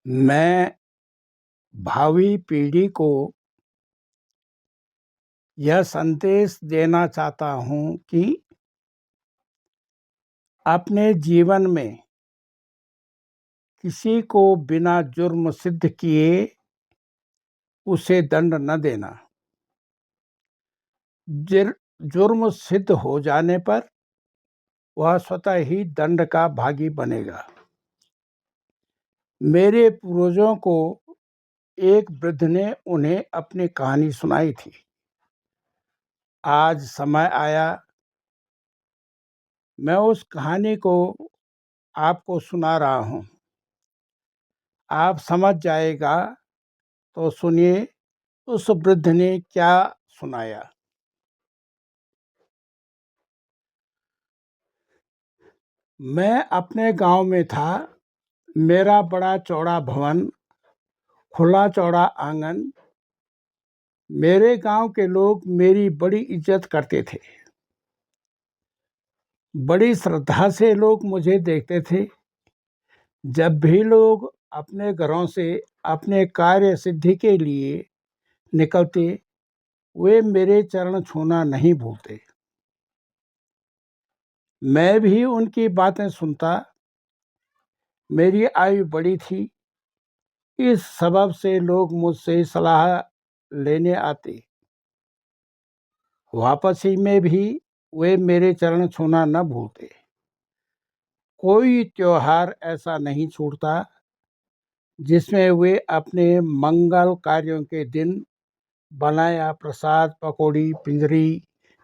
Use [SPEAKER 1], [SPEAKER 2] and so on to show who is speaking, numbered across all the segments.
[SPEAKER 1] मैं भावी पीढ़ी को यह संदेश देना चाहता हूँ कि अपने जीवन में किसी को बिना जुर्म सिद्ध किए उसे दंड न देना। जुर्म सिद्ध हो जाने पर वह स्वतः ही दंड का भागी बनेगा। मेरे पूर्वजों को एक वृद्ध ने उन्हें अपनी कहानी सुनाई थी। आज समय आया मैं उस कहानी को आपको सुना रहा हूँ। आप समझ जाएगा तो सुनिए उस वृद्ध ने क्या सुनाया। मैं अपने गांव में था। मेरा बड़ा चौड़ा भवन, खुला चौड़ा आंगन। मेरे गांव के लोग मेरी बड़ी इज्जत करते थे। बड़ी श्रद्धा से लोग मुझे देखते थे। जब भी लोग अपने घरों से अपने कार्य सिद्धि के लिए निकलते, वे मेरे चरण छूना नहीं भूलते। मैं भी उनकी बातें सुनता। मेरी आयु बड़ी थी, इस सबब से लोग मुझसे सलाह लेने आते। वापसी में भी वे मेरे चरण छूना न भूलते। कोई त्योहार ऐसा नहीं छूटता जिसमें वे अपने मंगल कार्यों के दिन बनाया प्रसाद, पकौड़ी, पिंजरी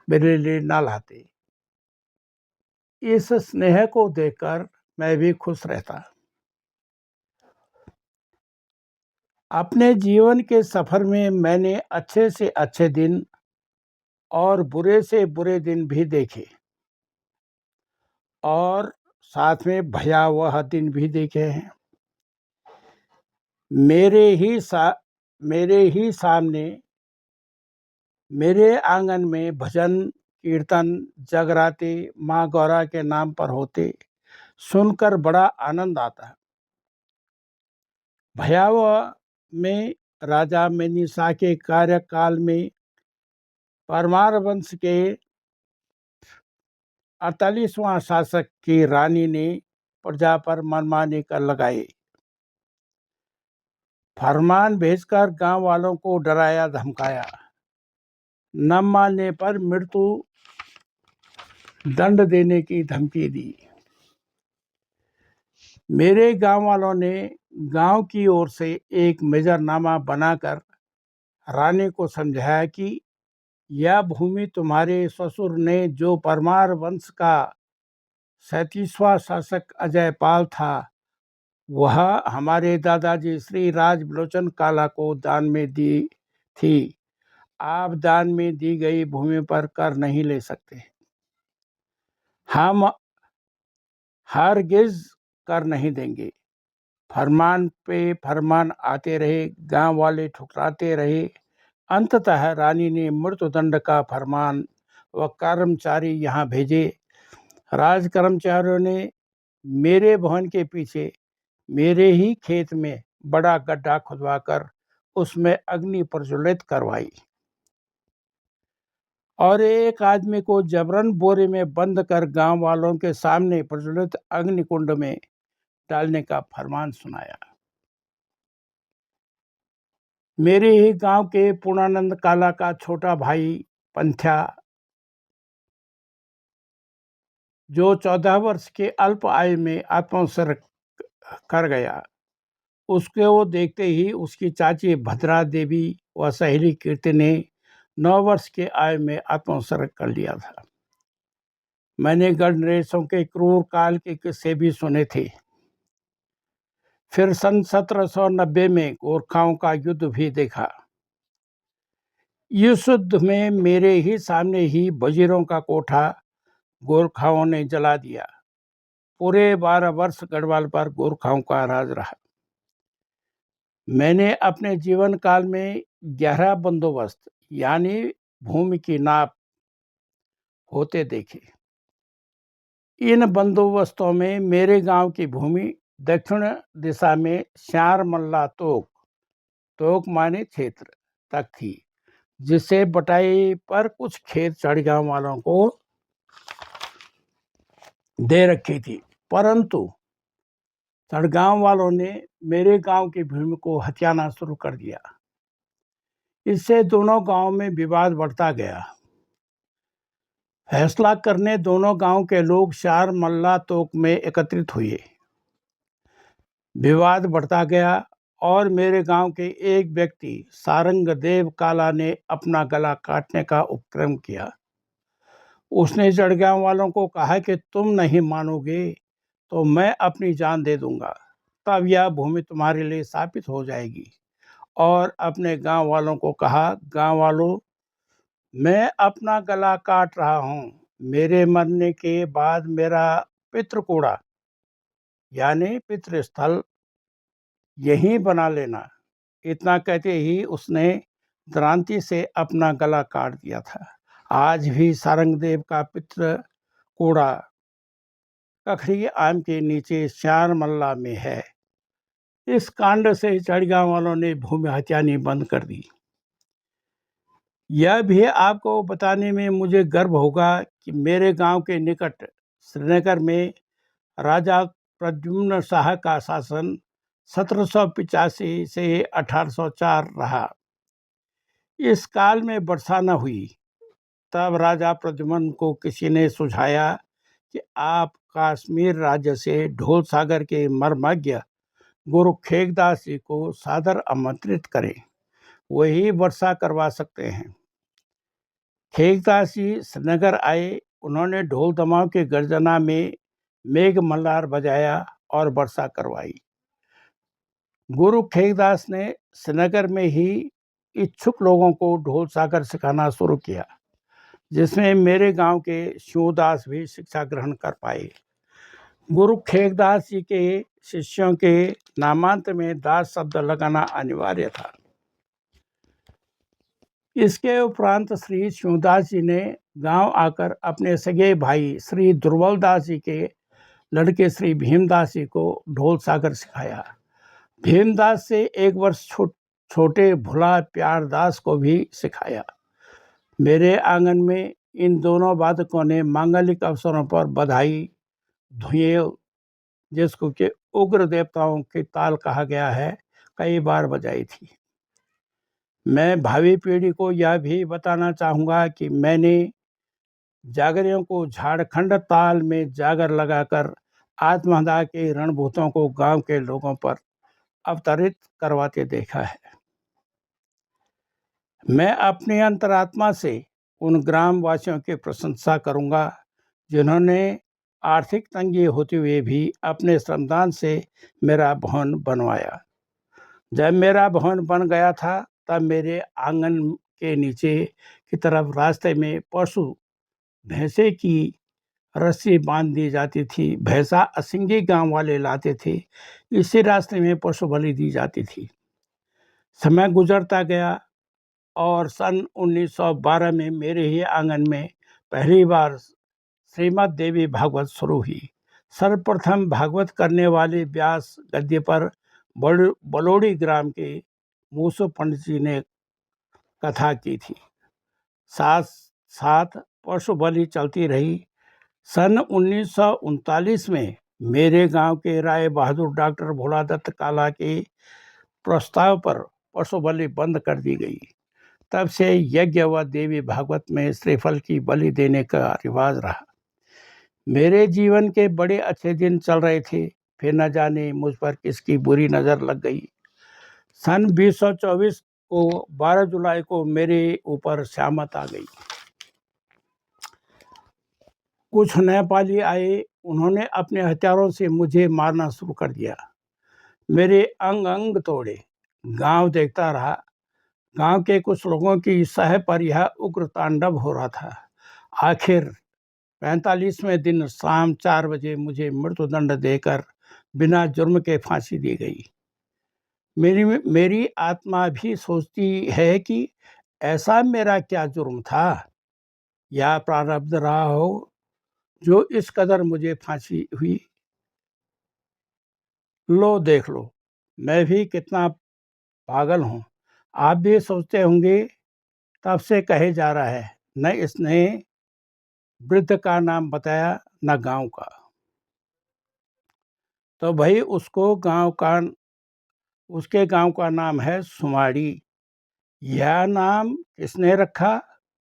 [SPEAKER 1] मेरे लिए न लाते। इस स्नेह को देखकर मैं भी खुश रहता। अपने जीवन के सफर में मैंने अच्छे से अच्छे दिन और बुरे से बुरे दिन भी देखे और साथ में भयावह दिन भी देखे हैं। मेरे ही सामने मेरे आंगन में भजन कीर्तन जगराते माँ गौरा के नाम पर होते, सुनकर बड़ा आनंद आता है। भयावह में राजा मेनिसा के कार्यकाल में परमार वंश के 48वां शासक की रानी ने प्रजा पर मनमानी कर लगाई। फरमान भेजकर गांव वालों को डराया धमकाया। न मानने पर मृत्यु दंड देने की धमकी दी। मेरे गांव वालों ने गांव की ओर से एक मेजरनामा बनाकर रानी को समझाया कि यह भूमि तुम्हारे ससुर ने, जो परमार वंश का 37वां शासक अजयपाल था, वह हमारे दादाजी श्री राज बिलोचन काला को दान में दी थी। आप दान में दी गई भूमि पर कर नहीं ले सकते। हम हरगिज कर नहीं देंगे। फरमान पे फरमान आते रहे, गांव वाले ठुकराते रहे। अंततः रानी ने मृत्युदंड का फरमान व कर्मचारी यहाँ भेजे। राज कर्मचारियों ने मेरे भवन के पीछे मेरे ही खेत में बड़ा गड्ढा खुदवाकर उसमें अग्नि प्रज्वलित करवाई और एक आदमी को जबरन बोरे में बंद कर गांव वालों के सामने प्रज्वलित अग्निकुंड में डालने का फरमान सुनाया। मेरे ही गांव के पूर्णानंद काला का छोटा भाई पंथ्या, जो 14 वर्ष के अल्प आयु में आत्मोत्सर्ग कर गया, उसके वो देखते ही उसकी चाची भद्रा देवी व सहेली कीर्ति ने 9 वर्ष के आयु में आत्मोत्सर्ग कर लिया था। मैंने गणरेशों के क्रूर काल के किस्से भी सुने थे। फिर सन 1790 में गोरखाओं का युद्ध भी देखा। इस युद्ध में मेरे ही सामने ही वजीरों का कोठा गोरखाओं ने जला दिया। पूरे 12 वर्ष गढ़वाल पर गोरखाओं का राज रहा। मैंने अपने जीवन काल में 11 बंदोबस्त यानी भूमि की नाप होते देखे। इन बंदोबस्तों में मेरे गांव की भूमि दक्षिण दिशा में श्यारमल्ला तोक, तोक माने क्षेत्र, तक थी, जिससे बटाई पर कुछ खेत चढ़गांव वालों को दे रखी थी। परंतु चढ़गांव वालों ने मेरे गांव की भूमि को हथियाना शुरू कर दिया। इससे दोनों गांव में विवाद बढ़ता गया। फैसला करने दोनों गांव के लोग श्यारमल्ला तोक में एकत्रित हुए। विवाद बढ़ता गया और मेरे गांव के एक व्यक्ति सारंगदेव काला ने अपना गला काटने का उपक्रम किया। उसने चढ़गांव वालों को कहा कि तुम नहीं मानोगे तो मैं अपनी जान दे दूंगा, तब यह भूमि तुम्हारे लिए स्थापित हो जाएगी। और अपने गांव वालों को कहा, गांव वालों, मैं अपना गला काट रहा हूं, मेरे मरने के बाद मेरा पितृकूड़ा यानी पितृस्थल यहीं बना लेना। इतना कहते ही उसने द्रांति से अपना गला काट दिया था। आज भी सारंगदेव का पितृकूड़ा कखरी आम के नीचे श्यारमल्ला में है। इस कांड से चढ़गांव वालों ने भूमि हथियानी बंद कर दी। यह भी आपको बताने में मुझे गर्व होगा कि मेरे गांव के निकट श्रीनगर में राजा प्रद्युम्न शाह का शासन 1785 से 1804 रहा। इस काल में वर्षा न हुई। तब राजा प्रद्युम्न को किसी ने सुझाया कि आप कश्मीर राज्य से ढोल सागर के मर्मज्ञ गुरु खेगदास जी को सादर आमंत्रित करें, वही वर्षा करवा सकते हैं। खेगदास जी श्रीनगर आए। उन्होंने ढोल दमाव के गर्जना में मेघ मल्हार बजाया और वर्षा करवाई। गुरु खेगदास ने श्रीनगर में ही इच्छुक लोगों को ढोल सागर सिखाना शुरू किया, जिसमें मेरे गांव के शिवदास भी शिक्षा ग्रहण कर पाए। गुरु खेगदास जी के शिष्यों के नामांत में दास शब्द लगाना अनिवार्य था। इसके उपरांत श्री शिवदास जी ने गांव आकर अपने सगे भाई श्री दुर्बलदास जी के लड़के श्री भीमदास जी को ढोल सागर सिखाया। भीमदास से एक वर्ष छोटे भुला प्यारदास को भी सिखाया। मेरे आंगन में इन दोनों वादकों ने मांगलिक अवसरों पर बधाई, धुएं, जिसको कि उग्र देवताओं की ताल कहा गया है, कई बार बजाई थी। मैं भावी पीढ़ी को यह भी बताना चाहूँगा कि मैंने जागरियों को झारखंड ताल में जागर लगाकर आत्महत्या के रणभूतों को गांव के लोगों पर अवतरित करवाते देखा है। मैं अपनी अंतरात्मा से उन ग्राम वासियों की प्रशंसा करूंगा जिन्होंने आर्थिक तंगी होते हुए भी अपने श्रमदान से मेरा भवन बनवाया। जब मेरा भवन बन गया था तब मेरे आंगन के नीचे की तरफ रास्ते में पशु भैंसे की रस्सी बांध दी जाती थी। भैंसा असिंगी गांव वाले लाते थे। इसी रास्ते में पशु बलि दी जाती थी। समय गुजरता गया और सन 1912 में मेरे ही आंगन में पहली बार श्रीमद् देवी भागवत शुरू हुई। सर्वप्रथम भागवत करने वाले व्यास गद्य पर बलोड़ी ग्राम के मूसो पंडित जी ने कथा की थी। साथ साथ पशु बलि चलती रही। सन 1939 में मेरे गांव के राय बहादुर डॉक्टर भोलादत्त काला के प्रस्ताव पर पशु बलि बंद कर दी गई। तब से यज्ञ व देवी भागवत में श्रीफल की बलि देने का रिवाज रहा। मेरे जीवन के बड़े अच्छे दिन चल रहे थे, फिर न जाने मुझ पर किसकी बुरी नज़र लग गई। सन 2024 को 12 जुलाई को मेरे ऊपर श्यामत आ गई। कुछ नेपाली आए, उन्होंने अपने हथियारों से मुझे मारना शुरू कर दिया। मेरे अंग अंग तोड़े। गांव देखता रहा। गांव के कुछ लोगों की सह पर यह उग्र तांडव हो रहा था। आखिर 45वें दिन शाम 4 बजे मुझे मृत्युदंड देकर बिना जुर्म के फांसी दी गई। मेरी आत्मा भी सोचती है कि ऐसा मेरा क्या जुर्म था या प्रारब्ध रहा हो जो इस कदर मुझे फांसी हुई। लो देख लो, मैं भी कितना पागल हूँ। आप भी सोचते होंगे तब से कहे जा रहा है, न इसने वृद्ध का नाम बताया न गांव का। तो भाई उसके गांव का नाम है सुमाड़ी। यह नाम किसने रखा,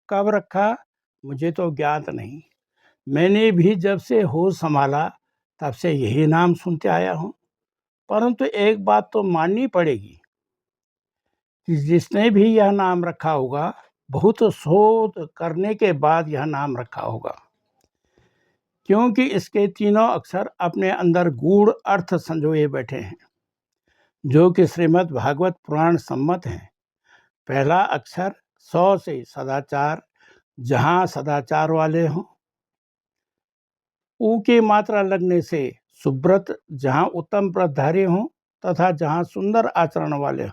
[SPEAKER 1] कब रखा, मुझे तो ज्ञात नहीं। मैंने भी जब से होश संभाला तब से यही नाम सुनते आया हूँ। परंतु एक बात तो माननी पड़ेगी कि जिसने भी यह नाम रखा होगा, बहुत शोध करने के बाद यह नाम रखा होगा, क्योंकि इसके तीनों अक्षर अपने अंदर गूढ़ अर्थ संजोए बैठे हैं, जो कि श्रीमद् भागवत पुराण सम्मत हैं। पहला अक्षर सौ से सदाचार, जहाँ सदाचार वाले हों। ऊ की मात्रा लगने से सुब्रत, जहाँ उत्तम व्रतधारी हों तथा जहाँ सुंदर आचरण वाले हों।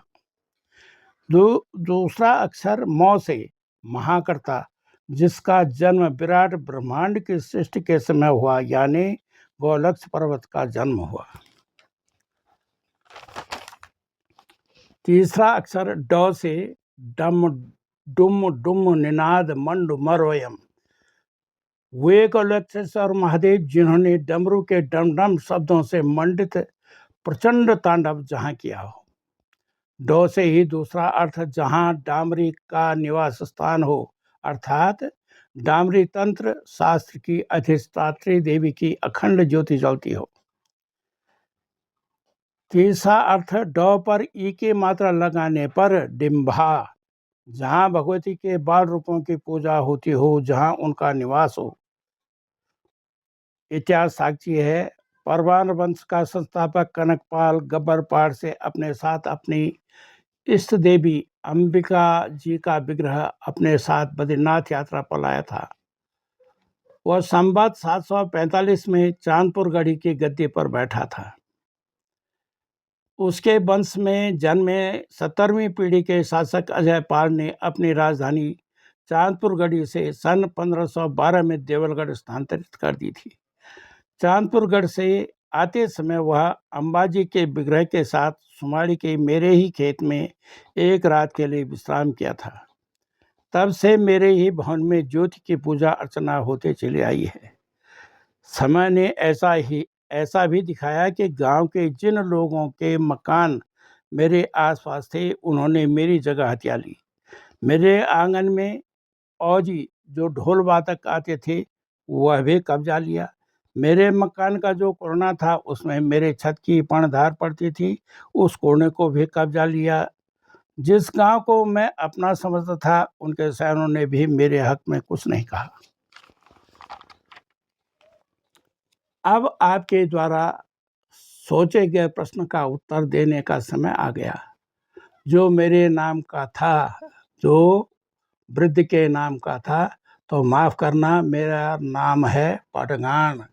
[SPEAKER 1] दूसरा अक्षर मौ से महाकर्ता, जिसका जन्म विराट ब्रह्मांड की सृष्टि के समय हुआ, यानी गोलक्ष पर्वत का जन्म हुआ। तीसरा अक्षर ड से डम डुम डुम निनाद मंड मरोयम, वे गोलक्षेश्वर महादेव जिन्होंने डमरू के डम डम शब्दों से मंडित प्रचंड तांडव जहाँ किया हो। डो से ही दूसरा अर्थ जहाँ डामरी का निवास स्थान हो, अर्थात डामरी तंत्र शास्त्र की अधिष्ठात्री देवी की अखंड ज्योति जलती हो। तीसरा अर्थ डो पर ई की मात्रा लगाने पर डिम्भा, जहाँ भगवती के बाल रूपों की पूजा होती हो, जहाँ उनका निवास हो। इतिहास साक्षी है, परवान वंश का संस्थापक कनकपाल गब्बरपाड़ से अपने साथ अपनी इष्ट देवी अंबिका जी का विग्रह अपने साथ बद्रीनाथ यात्रा पर लाया था। वह संवत 745 में चांदपुर गढ़ी की गद्दी पर बैठा था। उसके वंश में जन्मे 17वीं पीढ़ी के शासक अजयपाल ने अपनी राजधानी चांदपुर गढ़ी से सन 1512 में देवलगढ़ स्थानांतरित कर दी थी। चांदपुरगढ़ से आते समय वह अंबाजी के विग्रह के साथ सुमाड़ी के मेरे ही खेत में एक रात के लिए विश्राम किया था। तब से मेरे ही भवन में ज्योति की पूजा अर्चना होते चली आई है। समय ने ऐसा भी दिखाया कि गांव के जिन लोगों के मकान मेरे आसपास थे, उन्होंने मेरी जगह हथिया ली। मेरे आंगन में औजी जो ढोल वादक आते थे, वह भी कब्जा लिया। मेरे मकान का जो कोना था, उसमें मेरे छत की पणधार पड़ती थी, उस कोने को भी कब्जा लिया। जिस गांव को मैं अपना समझता था, उनके सैनिकों ने भी मेरे हक में कुछ नहीं कहा। अब आपके द्वारा सोचे गए प्रश्न का उत्तर देने का समय आ गया। जो मेरे नाम का था, जो वृद्ध के नाम का था, तो माफ़ करना, मेरा नाम है पटगान।